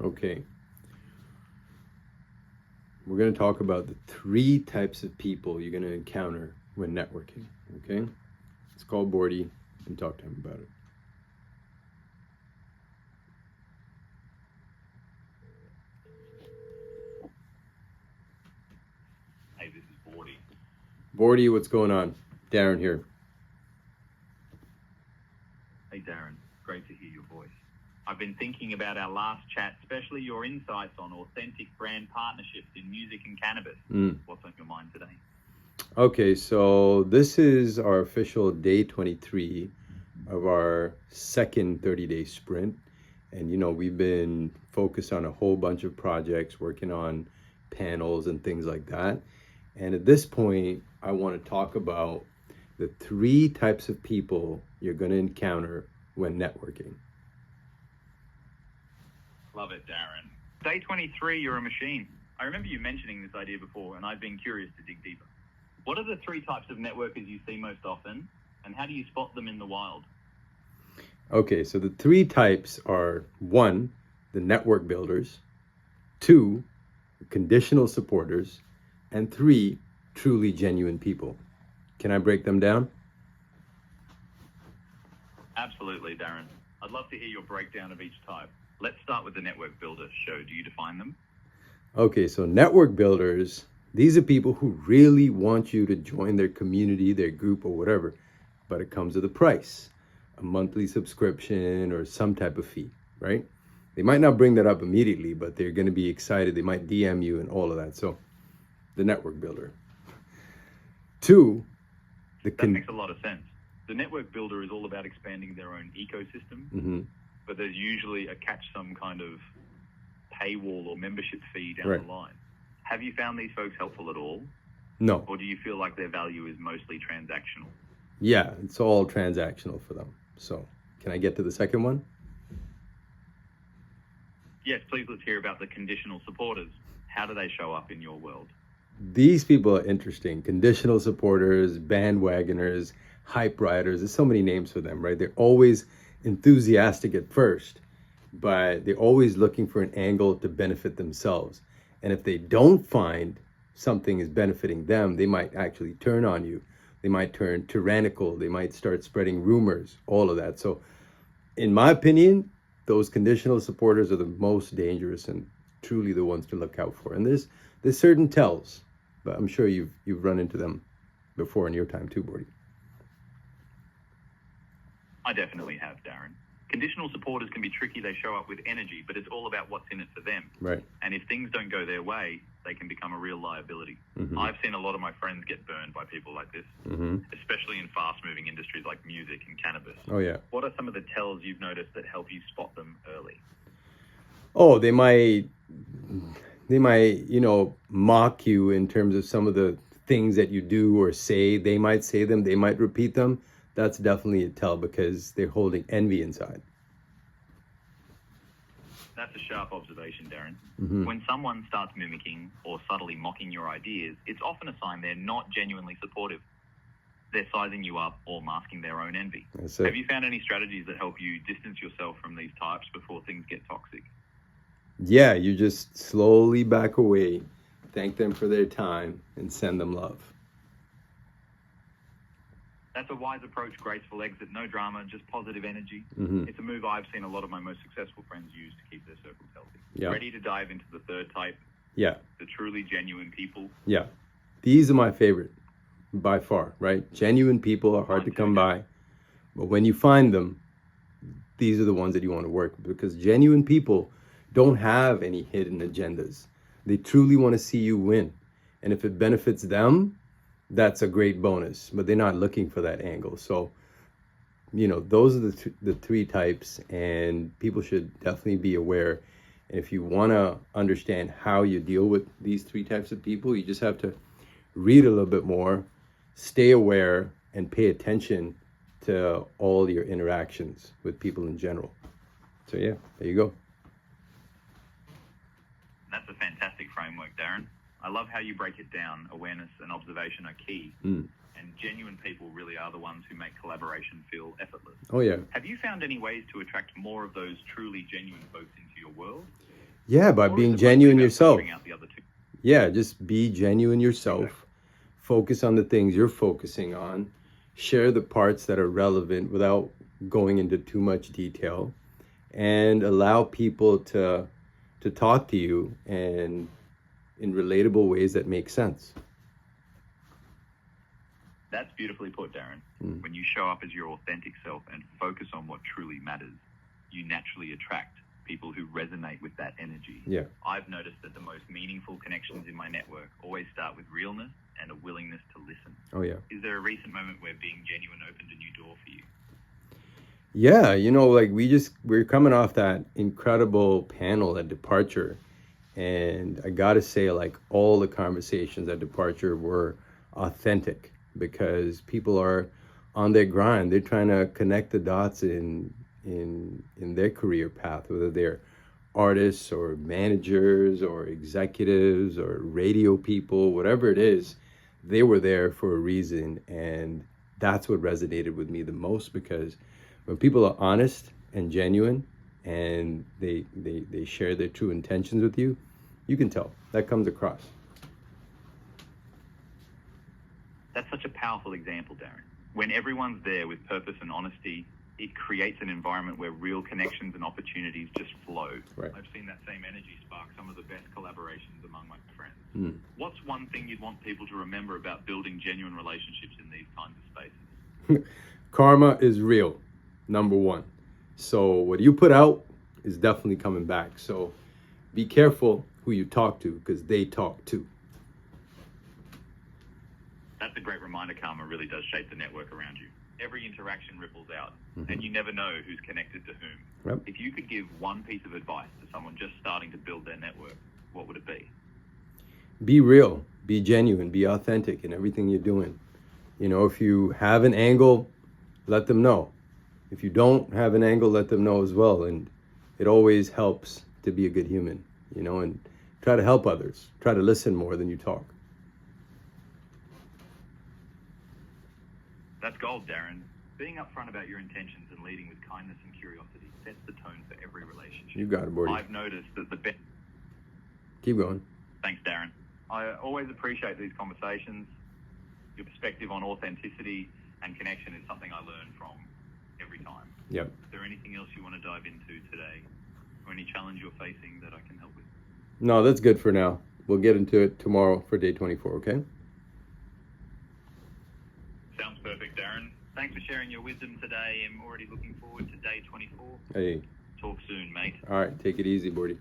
Okay. We're going to talk about the 3 types of people you're going to encounter when networking. Okay? Let's call Boardy and talk to him about it. Hey, this is Boardy. Boardy, what's going on? Darren here. Hey, Darren. Great to hear your voice. I've been thinking about our last chat, especially your insights on authentic brand partnerships in music and cannabis. What's on your mind today? Okay, so this is our official day 23 of our second 30-day sprint. And, we've been focused on a whole bunch of projects, working on panels and things like that. And at this point, I want to talk about the 3 types of people you're going to encounter when networking. Love it, Darren. Day 23, you're a machine. I remember you mentioning this idea before, and I've been curious to dig deeper. What are the 3 types of networkers you see most often, and how do you spot them in the wild? Okay, so the 3 types are 1, the network builders, 2, conditional supporters, and 3, truly genuine people. Can I break them down? Absolutely, Darren. I'd love to hear your breakdown of each type. Let's start with the network builder. Do you define them? Okay, so network builders, these are people who really want you to join their community, their group, or whatever, but it comes with a price, a monthly subscription or some type of fee, right? They might not bring that up immediately, but they're going to be excited. They might DM you and all of that. So the network builder. 2, that makes a lot of sense. The network builder is all about expanding their own ecosystem, but there's usually a catch, some kind of paywall or membership fee down the line. Have you found these folks helpful at all? No. Or do you feel like their value is mostly transactional? Yeah, it's all transactional for them. So can I get to the second one? Yes, please, let's hear about the conditional supporters. How do they show up in your world? These people are interesting. Conditional supporters, bandwagoners, hype riders. There's so many names for them, right? They're always enthusiastic at first, but they're always looking for an angle to benefit themselves. And if they don't find something is benefiting them, they might actually turn on you. They might turn tyrannical. They might start spreading rumors, all of that. So in my opinion, those conditional supporters are the most dangerous and truly the ones to look out for. And there's certain tells, but I'm sure you've run into them before in your time too, Boardy. I definitely have, Darren. Conditional supporters can be tricky. They show up with energy, but it's all about what's in it for them. Right. And if things don't go their way, they can become a real liability. I've seen a lot of my friends get burned by people like this, especially in fast-moving industries like music and cannabis. Oh, yeah. What are some of the tells you've noticed that help you spot them early? Oh, they might, mock you in terms of some of the things that you do or say. They might say them, they might repeat them. That's definitely a tell because they're holding envy inside. That's a sharp observation, Darren. When someone starts mimicking or subtly mocking your ideas, it's often a sign they're not genuinely supportive. They're sizing you up or masking their own envy. That's it. Have you found any strategies that help you distance yourself from these types before things get toxic? Yeah, you just slowly back away, thank them for their time, and send them love. That's a wise approach, graceful exit, no drama, just positive energy. It's a move I've seen a lot of my most successful friends use to keep their circles healthy. Yeah. Ready to dive into the third type? Yeah. The truly genuine people? Yeah. These are my favorite by far, right? Genuine people are hard to come by, but when you find them, these are the ones that you want to work with because genuine people don't have any hidden agendas. They truly want to see you win. And if it benefits them, that's a great bonus, but they're not looking for that angle. So, those are the 3 types, and people should definitely be aware. And if you want to understand how you deal with these 3 types of people, you just have to read a little bit more, stay aware, and pay attention to all your interactions with people in general. So yeah, there you go. That's a fantastic framework, Darren. I love how you break it down. Awareness and observation are key. And genuine people really are the ones who make collaboration feel effortless. Oh, yeah. Have you found any ways to attract more of those truly genuine folks into your world? Yeah, by Or is being it mostly genuine about yourself. filtering out the other two? Yeah, just be genuine yourself. Focus on the things you're focusing on. Share the parts that are relevant without going into too much detail, and allow people to talk to you and in relatable ways that make sense. That's beautifully put, Darren. When you show up as your authentic self and focus on what truly matters, you naturally attract people who resonate with that energy. Yeah. I've noticed that the most meaningful connections in my network always start with realness and a willingness to listen. Oh yeah. Is there a recent moment where being genuine opened a new door for you? Yeah, like we're coming off that incredible panel at Departure, and I gotta say, like, all the conversations at Departure were authentic because people are on their grind. They're trying to connect the dots in their career path, whether they're artists or managers or executives or radio people, whatever it is. They were there for a reason, and that's what resonated with me the most, because when people are honest and genuine and they share their true intentions with you, you can tell. That comes across. That's such a powerful example, Darren. When everyone's there with purpose and honesty, it creates an environment where real connections and opportunities just flow. Right. I've seen that same energy spark some of the best collaborations among my friends. What's one thing you'd want people to remember about building genuine relationships in these kinds of spaces? Karma is real, number one. So what you put out is definitely coming back. So be careful who you talk to, because they talk too. That's a great reminder. Karma really does shape the network around you. Every interaction ripples out, and you never know who's connected to whom. Yep. If you could give one piece of advice to someone just starting to build their network, what would it be? Be real, be genuine, be authentic in everything you're doing. If you have an angle, let them know. If you don't have an angle, let them know as well. And it always helps to be a good human, and try to help others. Try to listen more than you talk. That's gold, Darren. Being upfront about your intentions and leading with kindness and curiosity sets the tone for every relationship. You got it, Boardy. I've noticed that the best... Keep going. Thanks, Darren. I always appreciate these conversations. Your perspective on authenticity and connection is something I learn from every time. Yep. Is there anything else you want to dive into today, or any challenge you're facing that I can help with? No, that's good for now. We'll get into it tomorrow for day 24, okay? Sounds perfect, Darren. Thanks for sharing your wisdom today. I'm already looking forward to day 24. Hey. Talk soon, mate. All right, take it easy, Boardy.